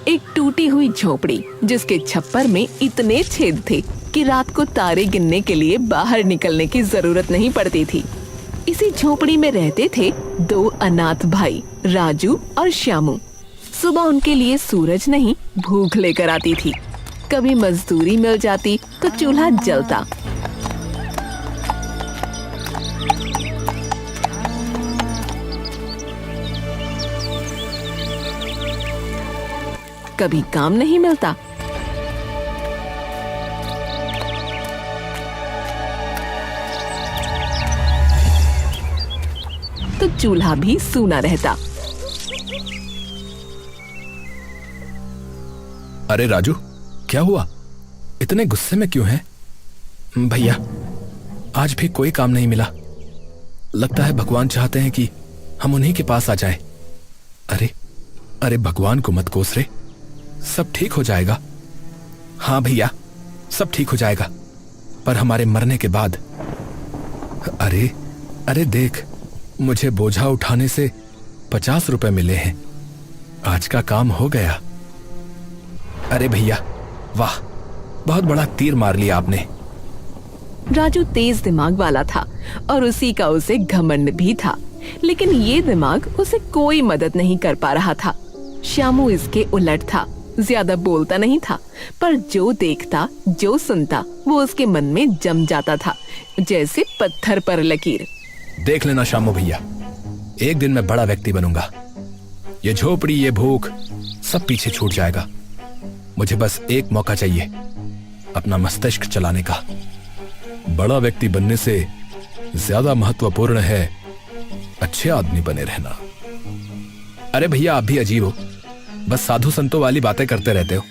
एक टूटी हुई झोपड़ी जिसके छप्पर में इतने छेद थे कि रात को तारे गिनने के लिए बाहर निकलने की जरूरत नहीं पड़ती थी। इसी झोपड़ी में रहते थे दो अनाथ भाई, राजू और श्यामू। सुबह उनके लिए सूरज नहीं, भूख लेकर आती थी। कभी मजदूरी मिल जाती तो चूल्हा जलता। कभी काम नहीं मिलता तो चूल्हा भी सूना रहता। अरे राजू, क्या हुआ? इतने गुस्से में क्यों है? भैया, आज भी कोई काम नहीं मिला। लगता है भगवान चाहते हैं कि हम उन्हीं के पास आ जाएं। अरे अरे, भगवान को मत कोस रे, सब ठीक हो जाएगा। हाँ भैया, सब ठीक हो जाएगा, पर हमारे मरने के बाद। अरे अरे देख, मुझे बोझा उठाने से 50 रुपए मिले हैं। आज का काम हो गया। अरे भैया, वाह, बहुत बड़ा तीर मार लिया आपने। राजू तेज दिमाग वाला था और उसी का उसे घमंड भी था, लेकिन ये दिमाग उसे कोई मदद नहीं कर पा रहा था। श्यामू इसके उलट था, ज्यादा बोलता नहीं था, पर जो देखता, जो सुनता, वो उसके मन में जम जाता था, जैसे पत्थर पर लकीर। देख लेना श्यामू भैया, एक दिन मैं बड़ा व्यक्ति बनूंगा। ये झोपड़ी, ये भूख, सब पीछे छूट जाएगा। मुझे बस एक मौका चाहिए अपना मस्तिष्क चलाने का। बड़ा व्यक्ति बनने से ज्यादा महत्वपूर्ण है अच्छे आदमी बने रहना। अरे भैया, आप भी अजीब हो, बस साधु संतों वाली बातें करते रहते हो।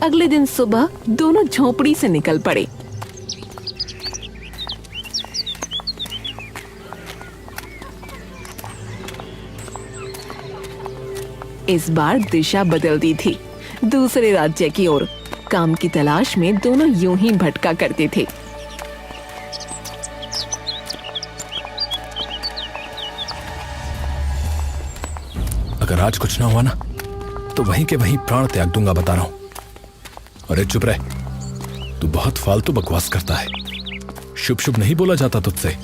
अगले दिन सुबह दोनों झोपड़ी से निकल पड़े। इस बार दिशा बदल दी थी, दूसरे राज्य की ओर। काम की तलाश में दोनों यूं ही भटका करते थे। अगर आज कुछ ना हुआ ना, तो वहीं के वहीं प्राण त्याग दूंगा, बता रहा हूं। अरे चुप रह, तू बहुत फालतू बकवास करता है। शुभ शुभ नहीं बोला जाता तुझसे।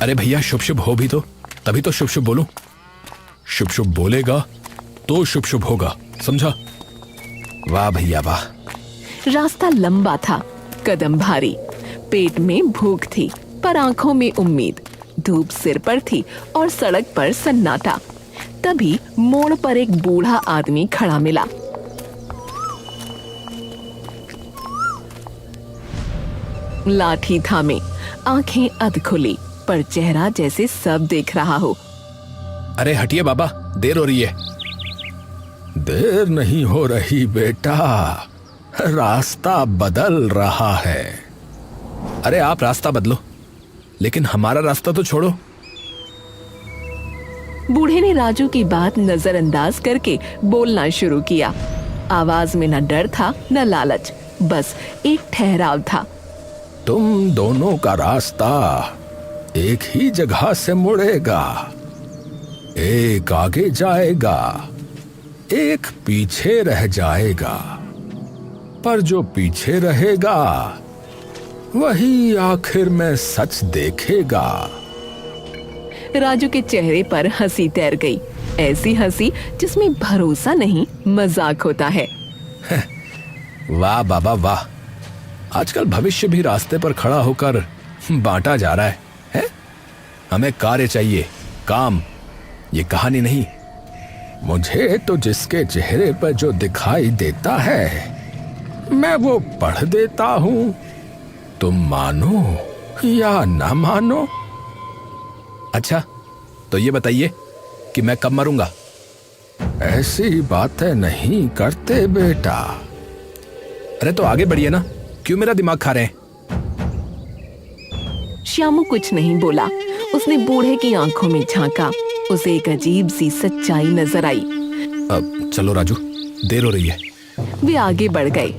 अरे भैया, शुभ शुभ हो भी तो, तभी तो शुभ शुभ बोलूं। शुभ शुभ बोलेगा तो शुभ शुभ होगा, समझा? वाह भैया वाह। रास्ता लंबा था, कदम भारी, पेट में भूख थी पर आंखों में उम्मीद। धूप सिर पर थी और सड़क पर सन्नाटा। तभी मोड़ पर एक बूढ़ा आदमी खड़ा मिला। लाठी थामे, आंखें अध खुली, पर चेहरा जैसे सब देख रहा हो। अरे हटिए बाबा, देर हो रही है। देर नहीं हो रही बेटा, रास्ता बदल रहा है। अरे आप रास्ता बदलो, लेकिन हमारा रास्ता तो छोड़ो। बूढ़े ने राजू की बात नजरअंदाज करके बोलना शुरू किया। आवाज में न डर था न लालच, बस एक ठहराव था। तुम दोनों का रास्ता एक ही जगह से मुड़ेगा। एक आगे जाएगा, एक पीछे रह जाएगा, पर जो पीछे रहेगा वही आखिर में सच देखेगा। राजू के चेहरे पर हंसी तैर गई, ऐसी हंसी जिसमें भरोसा नहीं, मजाक होता है। वाह बाबा वाह, आजकल भविष्य भी रास्ते पर खड़ा होकर बांटा जा रहा है? हमें कार्य चाहिए, काम, ये कहानी नहीं। मुझे तो जिसके चेहरे पर जो दिखाई देता है मैं वो पढ़ देता हूं। तुम मानो या ना मानो। अच्छा, तो ये बताइए कि मैं कब मरूंगा? ऐसी बातें नहीं करते बेटा। अरे तो आगे बढ़िए ना, क्यों मेरा दिमाग खा रहे हैं? श्यामू कुछ नहीं बोला। उसने बूढ़े की आंखों में झांका, उसे एक अजीब सी सच्चाई नजर आई। अब चलो राजू, देर हो रही है। वे आगे बढ़ गए।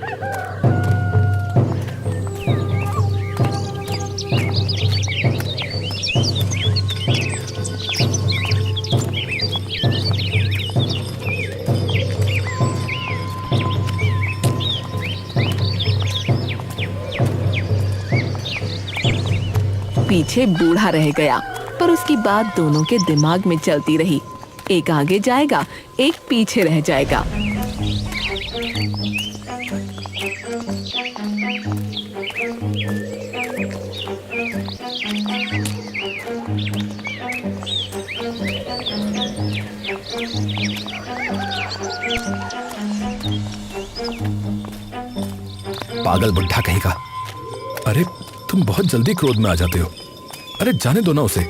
पीछे बूढ़ा रह गया, पर उसकी बात दोनों के दिमाग में चलती रही। एक आगे जाएगा, एक पीछे रह जाएगा। पागल बुढ़ा कहीं का। अरे तुम बहुत जल्दी क्रोध में आ जाते हो। अरे जाने दो ना उसे।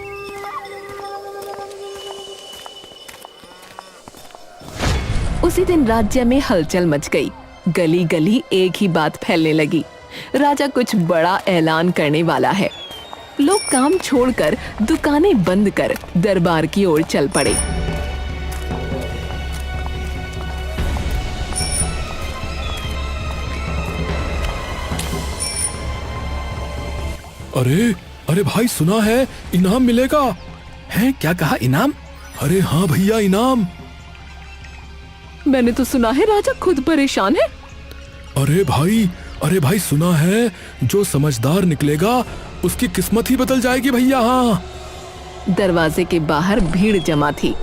उसी दिन राज्य में हलचल मच गई। गली गली एक ही बात फैलने लगी, राजा कुछ बड़ा ऐलान करने वाला है। लोग काम छोड़कर दुकानें बंद कर दरबार की ओर चल पड़े। अरे अरे भाई सुना है इनाम मिलेगा। हैं क्या कहा इनाम? अरे हाँ भैया इनाम। मैंने तो सुना है राजा खुद परेशान है। अरे भाई सुना है जो समझदार निकलेगा उसकी किस्मत ही बदल जाएगी भैया। हाँ। दरवाजे के बाहर भीड़ जमा थी।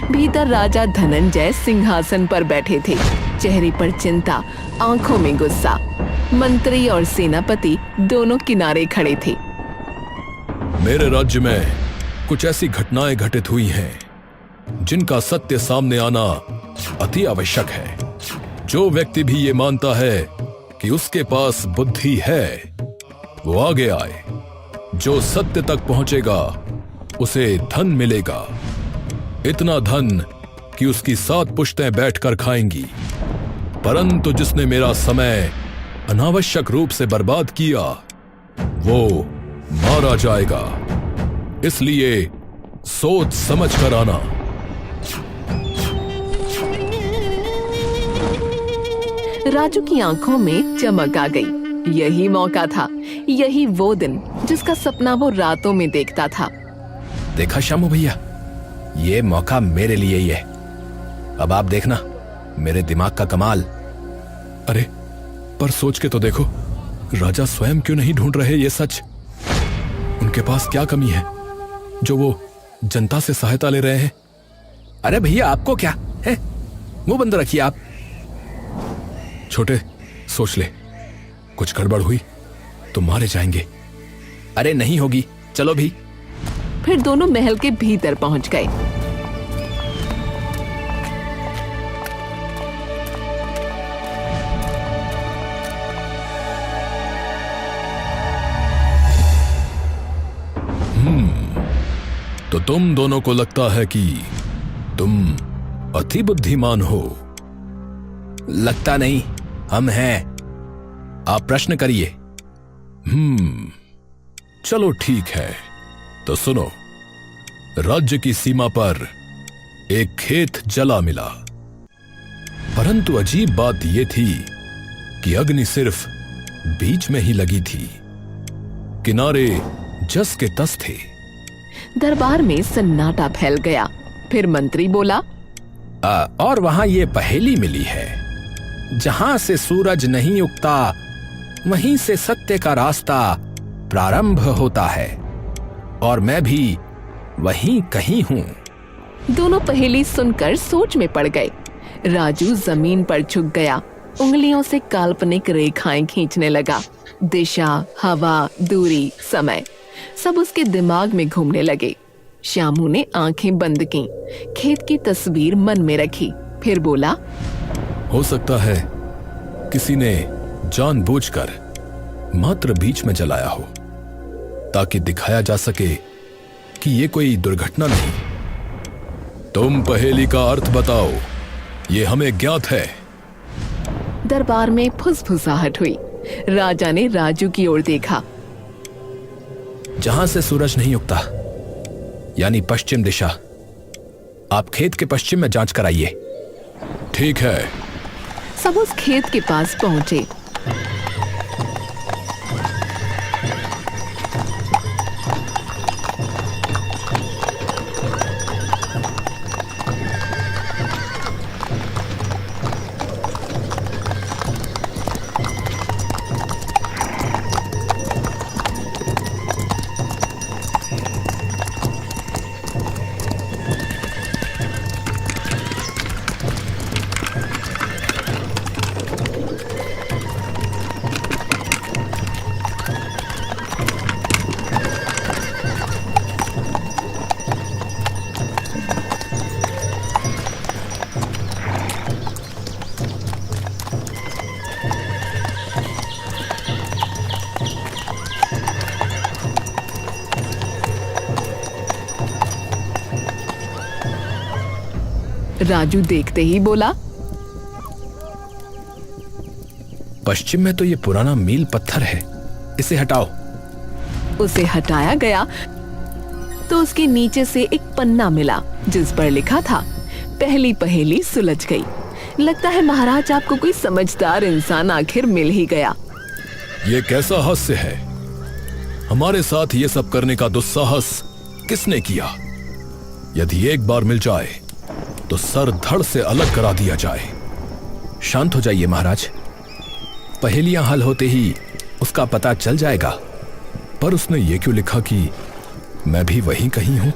भीतर राजा धनंजय सिंहासन पर बैठे थे, चेहरे पर चिंता, आंखों में गुस्सा। मंत्री और सेनापति दोनों किनारे खड़े थे। मेरे राज्य में कुछ ऐसी घटनाएं घटित हुई हैं जिनका सत्य सामने आना अति आवश्यक है। जो व्यक्ति भी ये मानता है कि उसके पास बुद्धि है वो आगे आए। जो सत्य तक पहुंचेगा उसे धन मिलेगा, इतना धन कि उसकी 7 पुश्तें बैठकर खाएंगी। परंतु जिसने मेरा समय अनावश्यक रूप से बर्बाद किया वो मारा जाएगा। इसलिए सोच समझ कर आना। राजू की आंखों में चमक आ गई। यही मौका था, यही वो दिन जिसका सपना वो रातों में देखता था। देखा शामू भैया, ये मौका मेरे लिए ही है। अब आप देखना मेरे दिमाग का कमाल। अरे पर सोच के तो देखो, राजा स्वयं क्यों नहीं ढूंढ रहे ये सच? उनके पास क्या कमी है जो वो जनता से सहायता ले रहे हैं? अरे भैया आपको क्या है, मुंह बंद रखिए आप। छोटे सोच ले, कुछ गड़बड़ हुई तो मारे जाएंगे। अरे नहीं होगी, चलो भी। फिर दोनों महल के भीतर पहुंच गए। तो तुम दोनों को लगता है कि तुम अति बुद्धिमान हो? लगता नहीं, हम हैं। आप प्रश्न करिए। चलो ठीक है, तो सुनो। राज्य की सीमा पर एक खेत जला मिला, परंतु अजीब बात यह थी कि अग्नि सिर्फ बीच में ही लगी थी, किनारे जस के तस थे। दरबार में सन्नाटा फैल गया। फिर मंत्री बोला, और वहां ये पहेली मिली है, जहां से सूरज नहीं उगता वहीं से सत्य का रास्ता प्रारंभ होता है, और मैं भी वहीं कहीं हूं। दोनों पहेली सुनकर सोच में पड़ गए। राजू जमीन पर झुक गया, उंगलियों से काल्पनिक रेखाएं खींचने लगा। दिशा, हवा, दूरी, समय सब उसके दिमाग में घूमने लगे। श्यामू ने आंखें बंद की, खेत की तस्वीर मन में रखी, फिर बोला, हो सकता है किसी ने जानबूझकर मात्र बीच में जलाया हो, ताकि दिखाया जा सके कि ये कोई दुर्घटना नहीं। तुम पहेली का अर्थ बताओ, ये हमें ज्ञात है। दरबार में फुसफुसाहट हुई। राजा ने राजू की ओर देखा। जहां से सूरज नहीं उगता, यानी पश्चिम दिशा। आप खेत के पश्चिम में जांच कराइए। ठीक है। सब उस खेत के पास पहुंचे। राजू देखते ही बोला, पश्चिम में तो ये पुराना मील पत्थर है, इसे हटाओ। उसे हटाया गया तो उसके नीचे से एक पन्ना मिला जिस पर लिखा था, पहली पहेली सुलझ गई। लगता है महाराज आपको कोई समझदार इंसान आखिर मिल ही गया। ये कैसा हास्य है? हमारे साथ ये सब करने का दुस्साहस किसने किया? यदि एक बार मिल जाए तो सर धड़ से अलग करा दिया जाए। शांत हो जाइए महाराज, पहेलियां हल होते ही उसका पता चल जाएगा। पर उसने ये क्यों लिखा कि मैं भी वहीं कहीं हूं?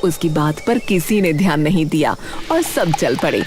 उसकी बात पर किसी ने ध्यान नहीं दिया और सब चल पड़े।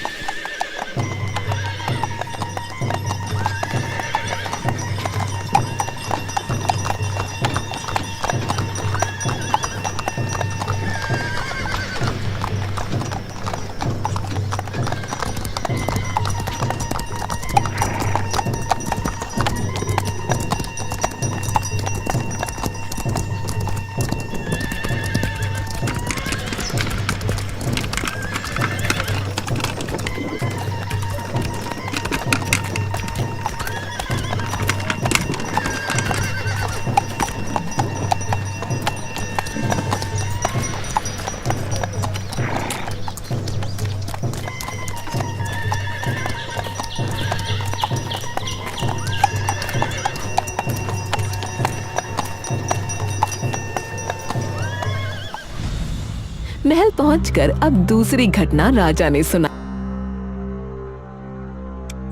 महल पहुंचकर अब दूसरी घटना राजा ने सुना।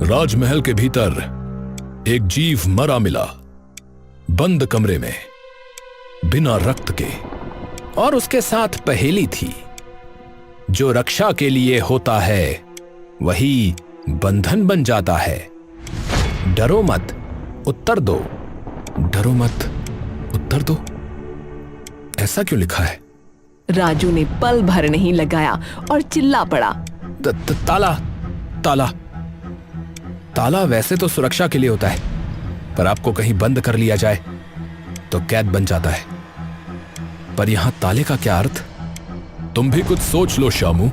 राजमहल के भीतर एक जीव मरा मिला, बंद कमरे में, बिना रक्त के, और उसके साथ पहेली थी, जो रक्षा के लिए होता है वही बंधन बन जाता है। डरो मत, उत्तर दो। डरो मत, उत्तर दो, ऐसा क्यों लिखा है? राजू ने पल भर नहीं लगाया और चिल्ला पड़ा, ताला ताला ताला वैसे तो सुरक्षा के लिए होता है, पर आपको कहीं बंद कर लिया जाए तो कैद बन जाता है। पर यहां ताले का क्या अर्थ? तुम भी कुछ सोच लो शामू,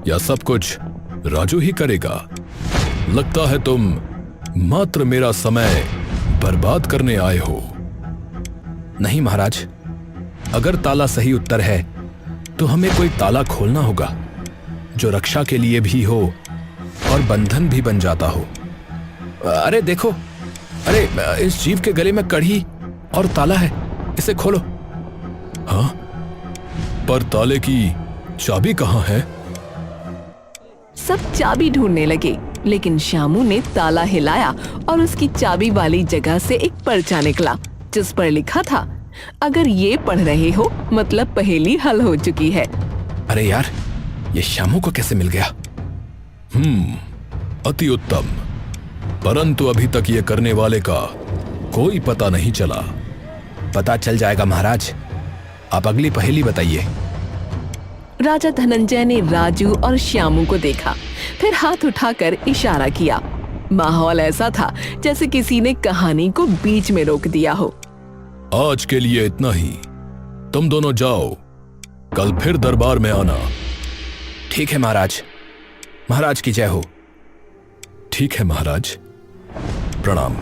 या सब कुछ राजू ही करेगा? लगता है तुम मात्र मेरा समय बर्बाद करने आए हो। नहीं महाराज, अगर ताला सही उत्तर है तो हमें कोई ताला खोलना होगा जो रक्षा के लिए भी हो और बंधन भी बन जाता हो। अरे देखो, अरे इस जीव के गले में कड़ी और ताला है, इसे खोलो। हाँ, पर ताले की चाबी कहाँ है? सब चाबी ढूंढने लगे, लेकिन शामू ने ताला हिलाया और उसकी चाबी वाली जगह से एक पर्चा निकला जिस पर लिखा था, अगर ये पढ़ रहे हो मतलब पहेली हल हो चुकी है। अरे यार, ये शामू को कैसे मिल गया? अति उत्तम, परंतु अभी तक ये करने वाले का कोई पता नहीं चला। पता चल जाएगा महाराज, आप अगली पहेली बताइए। राजा धनंजय ने राजू और श्यामू को देखा, फिर हाथ उठाकर इशारा किया। माहौल ऐसा था जैसे किसी ने कहानी को बीच में रोक दिया हो। आज के लिए इतना ही, तुम दोनों जाओ, कल फिर दरबार में आना। ठीक है महाराज, महाराज की जय हो। ठीक है महाराज, प्रणाम।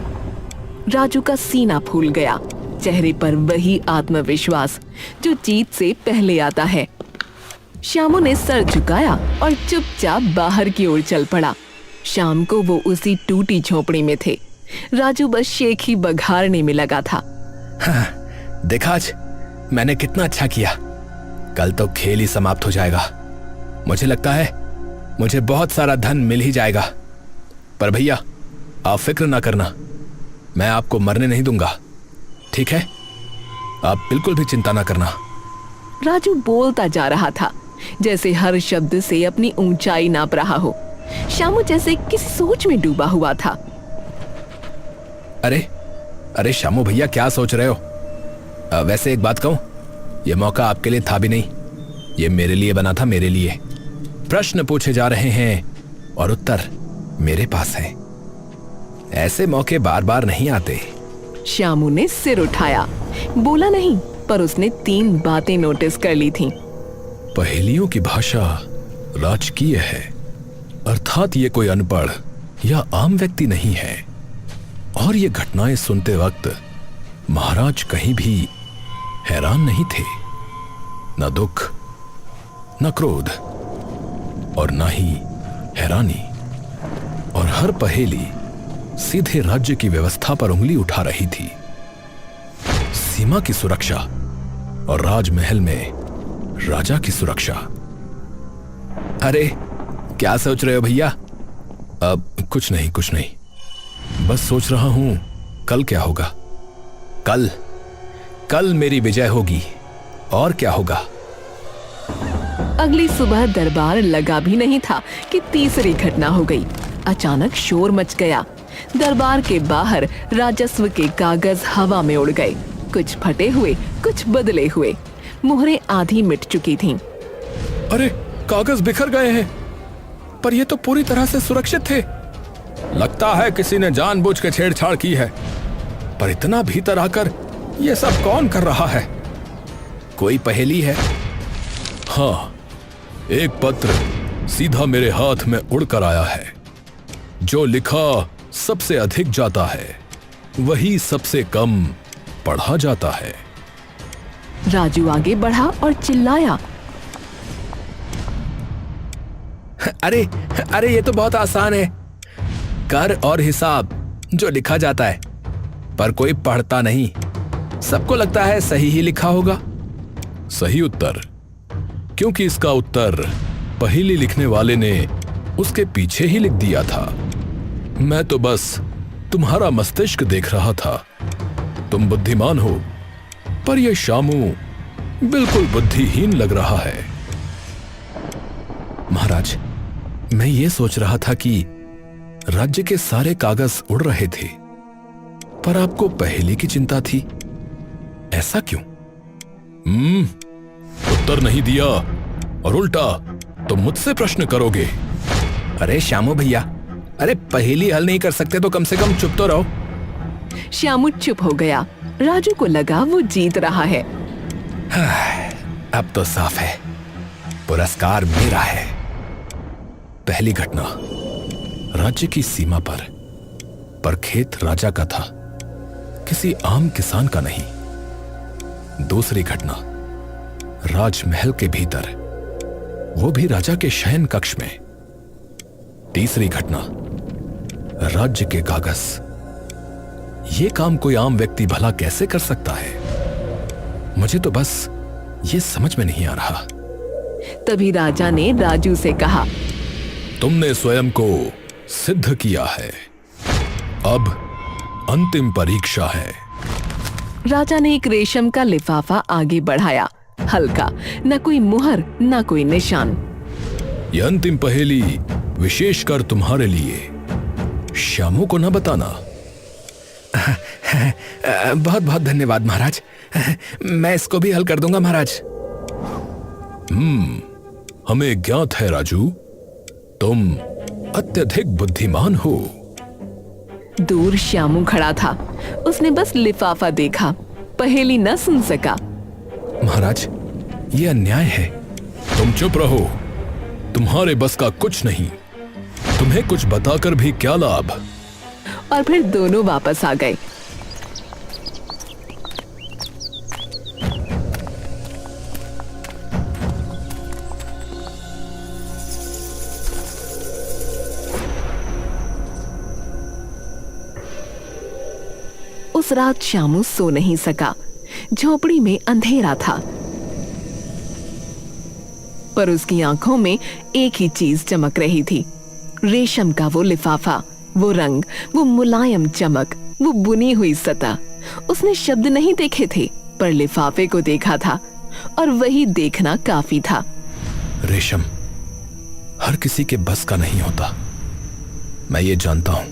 राजू का सीना फूल गया, चेहरे पर वही आत्मविश्वास जो जीत से पहले आता है। श्यामू ने सर झुकाया और चुपचाप बाहर की ओर चल पड़ा। शाम को वो उसी टूटी झोपड़ी में थे। राजू बस शेख ही बघारने में लगा था। हाँ, देखा आज मैंने कितना अच्छा किया। कल तो खेल ही समाप्त हो जाएगा। मुझे लगता है मुझे बहुत सारा धन मिल ही जाएगा। पर भैया, आप फिक्र ना करना, मैं आपको मरने नहीं दूंगा, ठीक है? आप बिल्कुल भी चिंता ना करना। राजू बोलता जा रहा था, जैसे हर शब्द से अपनी ऊंचाई नाप रहा हो। श्यामू जैसे किसी सोच में डूबा हुआ था। अरे अरे श्यामू भैया, क्या सोच रहे हो? वैसे एक बात कहूं, यह मौका आपके लिए था भी नहीं, यह मेरे लिए बना था, मेरे लिए। प्रश्न पूछे जा रहे हैं और उत्तर मेरे पास है। ऐसे मौके बार बार नहीं आते। श्यामू ने सिर उठाया, बोला नहीं, पर उसने 3 बातें नोटिस कर ली थीं। पहेलियों की भाषा राजकीय है, अर्थात ये कोई अनपढ़ या आम व्यक्ति नहीं है। और ये घटनाएं सुनते वक्त महाराज कहीं भी हैरान नहीं थे, न दुख, न क्रोध और न ही हैरानी। और हर पहेली सीधे राज्य की व्यवस्था पर उंगली उठा रही थी। सीमा की सुरक्षा और राजमहल में राजा की सुरक्षा। अरे क्या सोच रहे हो भैया? अब कुछ नहीं, बस सोच रहा हूं कल क्या होगा। कल मेरी विजय होगी, और क्या होगा। अगली सुबह दरबार लगा भी नहीं था कि तीसरी घटना हो गई। अचानक शोर मच गया। दरबार के बाहर राजस्व के कागज हवा में उड़ गए, कुछ फटे हुए, कुछ बदले हुए। मुहरें आधी मिट चुकी थीं। अरे कागज बिखर गए हैं, पर ये तो पूरी तरह से सुरक्षित थे। लगता है किसी ने जानबूझ के छेड़छाड़ की है, पर इतना भीतर आकर ये सब कौन कर रहा है? कोई पहेली है? हाँ, एक पत्र सीधा मेरे हाथ में उड़कर आया है। जो लिखा सबसे अधिक जाता है, वही सबसे कम पढ़ा जाता है। राजू आगे बढ़ा और चिल्लाया, अरे ये तो बहुत आसान है। कर और हिसाब जो लिखा जाता है, पर कोई पढ़ता नहीं। सबको लगता है सही ही लिखा होगा। सही उत्तर, क्योंकि इसका उत्तर पहेली लिखने वाले ने उसके पीछे ही लिख दिया था। मैं तो बस तुम्हारा मस्तिष्क देख रहा था। तुम बुद्धिमान हो, पर यह शामू बिल्कुल बुद्धिहीन लग रहा है। महाराज, मैं ये सोच रहा था कि राज्य के सारे कागज उड़ रहे थे, पर आपको पहेली की चिंता थी। ऐसा क्यों? उत्तर नहीं दिया और उल्टा तुम मुझसे प्रश्न करोगे। अरे श्यामू भैया, अरे पहेली हल नहीं कर सकते तो कम से कम चुप तो रहो। श्यामू चुप हो गया। राजू को लगा वो जीत रहा है। अब तो साफ है, पुरस्कार मेरा है। पहली घटना राज्य की सीमा पर खेत राजा का था, किसी आम किसान का नहीं। दूसरी घटना राजमहल के भीतर, वो भी राजा के शयन कक्ष में। तीसरी घटना राज्य के कागज। ये काम कोई आम व्यक्ति भला कैसे कर सकता है? मुझे तो बस ये समझ में नहीं आ रहा। तभी राजा ने राजू से कहा, तुमने स्वयं को सिद्ध किया है, अब अंतिम परीक्षा है। राजा ने एक रेशम का लिफाफा आगे बढ़ाया, हल्का, न कोई मुहर न कोई निशान। यह अंतिम पहेली विशेषकर तुम्हारे लिए, श्यामू को न बताना। बहुत बहुत धन्यवाद महाराज, मैं इसको भी हल कर दूंगा महाराज। हमें ज्ञात है राजू, तुम अत्यधिक बुद्धिमान हो। दूर श्यामू खड़ा था। उसने बस लिफाफा देखा, पहेली न सुन सका। महाराज, ये अन्याय है। तुम चुप रहो, तुम्हारे बस का कुछ नहीं। तुम्हें कुछ बताकर भी क्या लाभ। और फिर दोनों वापस आ गए। उस रात श्यामू सो नहीं सका। झोपड़ी में अंधेरा था, पर उसकी आंखों में एक ही चीज चमक रही थी, रेशम का वो लिफाफा, वो रंग, वो मुलायम चमक, वो बुनी हुई सतह। उसने शब्द नहीं देखे थे, पर लिफाफे को देखा था, और वही देखना काफी था। रेशम हर किसी के बस का नहीं होता, मैं ये जानता हूं।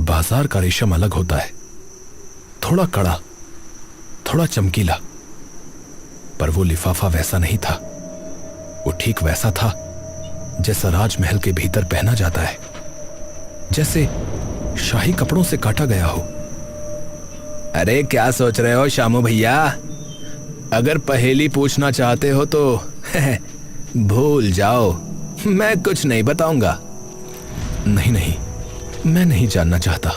बाजार का रेशम अलग होता है, थोड़ा कड़ा, थोड़ा चमकीला। पर वो लिफाफा वैसा नहीं था। वो ठीक वैसा था जैसा राजमहल के भीतर पहना जाता है, जैसे शाही कपड़ों से काटा गया हो। अरे क्या सोच रहे हो श्यामू भैया? अगर पहेली पूछना चाहते हो तो भूल जाओ, मैं कुछ नहीं बताऊंगा। नहीं नहीं, मैं नहीं जानना चाहता।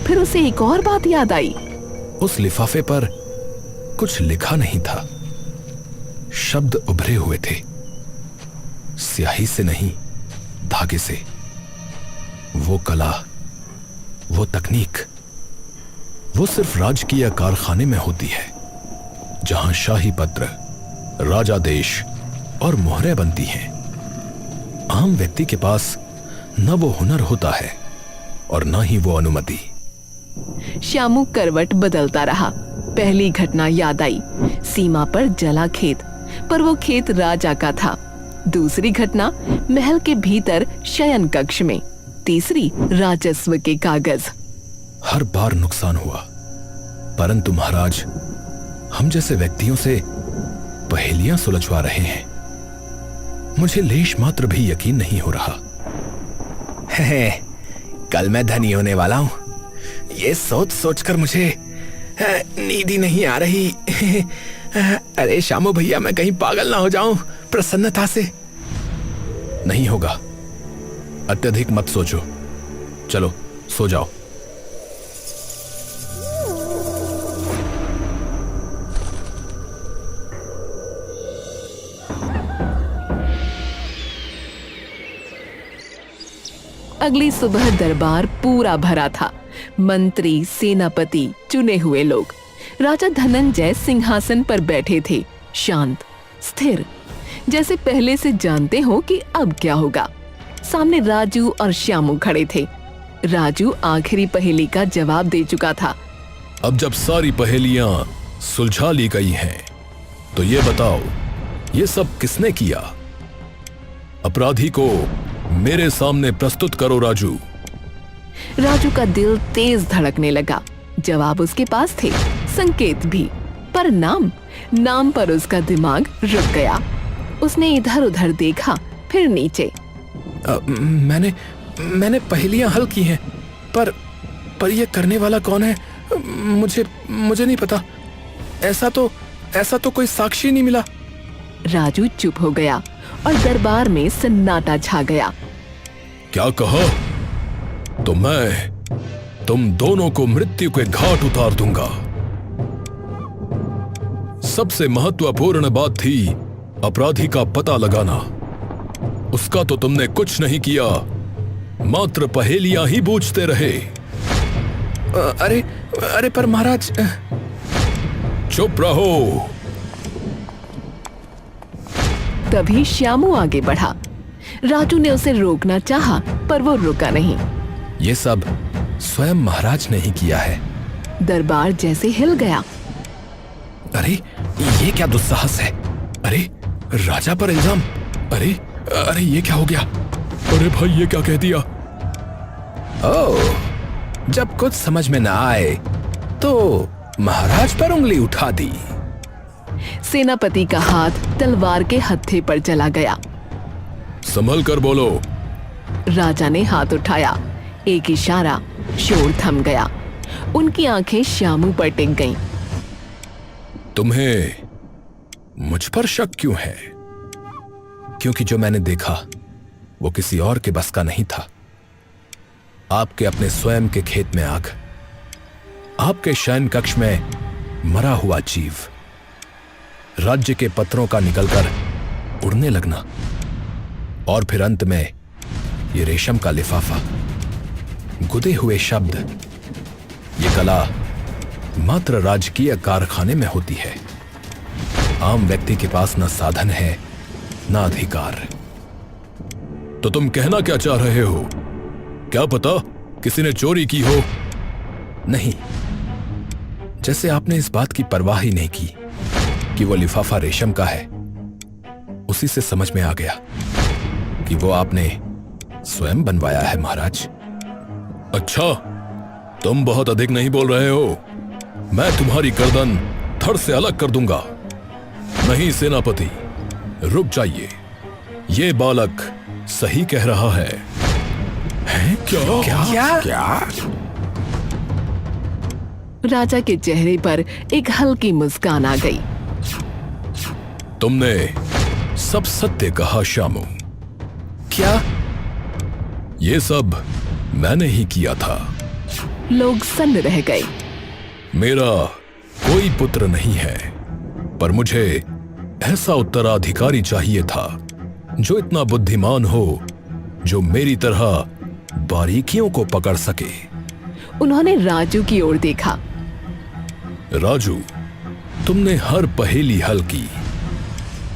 फिर उसे एक और बात याद आई। उस लिफाफे पर कुछ लिखा नहीं था, शब्द उभरे हुए थे, स्याही से नहीं, धागे से। वो कला, वो तकनीक, वो सिर्फ राजकीय कारखाने में होती है, जहां शाही पत्र, राजादेश और मोहरें बनती हैं। आम व्यक्ति के पास न वो हुनर होता है और न ही वो अनुमति। श्यामू करवट बदलता रहा। पहली घटना याद आई, सीमा पर जला खेत, पर वो खेत राजा का था। दूसरी घटना, महल के भीतर शयन कक्ष में। तीसरी, राजस्व के कागज। हर बार नुकसान हुआ, परंतु महाराज, हम जैसे व्यक्तियों से पहेलियां सुलझवा रहे हैं। मुझे लेश मात्र भी यकीन नहीं हो रहा। कल मैं धनी होने वाला हूं, ये सोच सोचकर मुझे नींद ही नहीं आ रही। अरे श्यामू भैया, मैं कहीं पागल ना हो जाऊं प्रसन्नता से। नहीं होगा, अत्यधिक मत सोचो, चलो सो जाओ। अगली सुबह दरबार पूरा भरा था। मंत्री, सेनापति, चुने हुए लोग। राजा धनंजय सिंहासन पर बैठे थे, शांत, स्थिर, जैसे पहले से जानते हो कि अब क्या होगा। सामने राजू और श्यामू खड़े थे। राजू आखिरी पहेली का जवाब दे चुका था। अब जब सारी पहेलियां सुलझा ली गई हैं, तो ये बताओ, ये सब किसने किया? अपराधी को मेरे सामने प्रस्तुत करो राजू। राजू का दिल तेज धड़कने लगा। जवाब उसके पास थे, संकेत भी, पर नाम पर उसका दिमाग रुक गया। उसने इधर उधर देखा, फिर नीचे। मैंने पहेलियां हल की हैं, पर ये करने वाला कौन है? मुझे नहीं पता। ऐसा तो कोई साक्षी नहीं मिला। राजू चुप हो गया और दरबार में सन्नाटा छा गया। क्या कहा? तो मैं तुम दोनों को मृत्यु के घाट उतार दूंगा। सबसे महत्वपूर्ण बात थी अपराधी का पता लगाना। उसका तो तुमने कुछ नहीं किया, मात्र पहेलियां ही बूझते रहे। अरे पर महाराज। चुप रहो। तभी श्यामू आगे बढ़ा। राजू ने उसे रोकना चाहा, पर वो रुका नहीं। ये सब स्वयं महाराज ने ही किया है। दरबार जैसे हिल गया। अरे ये क्या दुस्साहस है? अरे राजा पर इल्जाम! अरे ये क्या हो गया? अरे भाई, ये क्या कह दिया? ओह, जब कुछ समझ में ना आए तो महाराज पर उंगली उठा दी। सेनापति का हाथ तलवार के हत्थे पर चला गया। संभल कर बोलो। राजा ने हाथ उठाया। एक इशारा, शोर थम गया। उनकी आंखें श्यामू पर टिक गईं। तुम्हें मुझ पर शक क्यों है? क्योंकि जो मैंने देखा वो किसी और के बस का नहीं था। आपके अपने स्वयं के खेत में आग, आपके शयन कक्ष में मरा हुआ जीव, राज्य के पत्रों का निकलकर उड़ने लगना, और फिर अंत में ये रेशम का लिफाफा, गुदे हुए शब्द। ये कला मात्र राजकीय कारखाने में होती है। आम व्यक्ति के पास न साधन है, न अधिकार। तो तुम कहना क्या चाह रहे हो? क्या पता किसी ने चोरी की हो? नहीं, जैसे आपने इस बात की परवाह ही नहीं की कि वो लिफाफा रेशम का है, उसी से समझ में आ गया कि वो आपने स्वयं बनवाया है महाराज। अच्छा, तुम बहुत अधिक नहीं बोल रहे हो। मैं तुम्हारी गर्दन धड़ से अलग कर दूंगा। नहीं सेनापति, रुक जाइए। ये बालक सही कह रहा है। हैं? क्या? राजा के चेहरे पर एक हल्की मुस्कान आ गई। तुमने सब सत्य कहा श्यामू। क्या? ये सब मैंने ही किया था। लोग सन्न रह गए। मेरा कोई पुत्र नहीं है, पर मुझे ऐसा उत्तराधिकारी चाहिए था जो इतना बुद्धिमान हो, जो मेरी तरह बारीकियों को पकड़ सके। उन्होंने राजू की ओर देखा। राजू, तुमने हर पहेली हल की,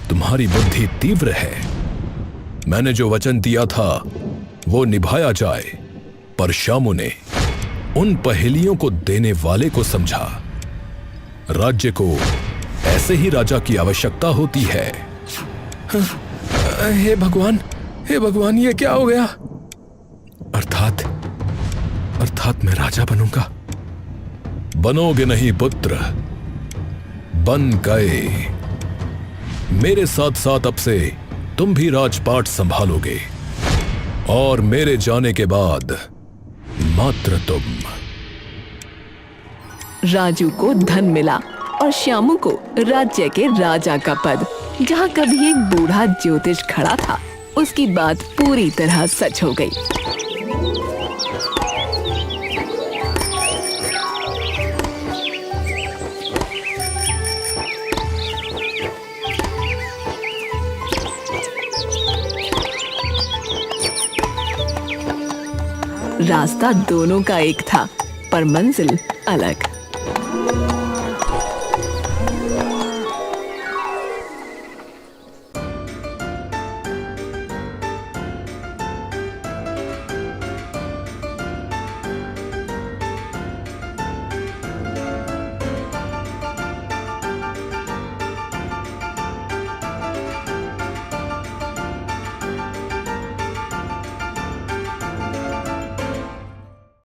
तुम्हारी बुद्धि तीव्र है। मैंने जो वचन दिया था वो निभाया जाए, पर श्यामू ने उन पहेलियों को देने वाले को समझा। राज्य को ऐसे ही राजा की आवश्यकता होती है। हे भगवान, हे भगवान, ये क्या हो गया? अर्थात मैं राजा बनूंगा। बनोगे नहीं पुत्र, बन गए। मेरे साथ साथ अब से तुम भी राजपाट संभालोगे, और मेरे जाने के बाद मात्र तुम। राजू को धन मिला और श्यामू को राज्य के राजा का पद। जहाँ कभी एक बूढ़ा ज्योतिष खड़ा था, उसकी बात पूरी तरह सच हो गई। रास्ता दोनों का एक था, पर मंजिल अलग।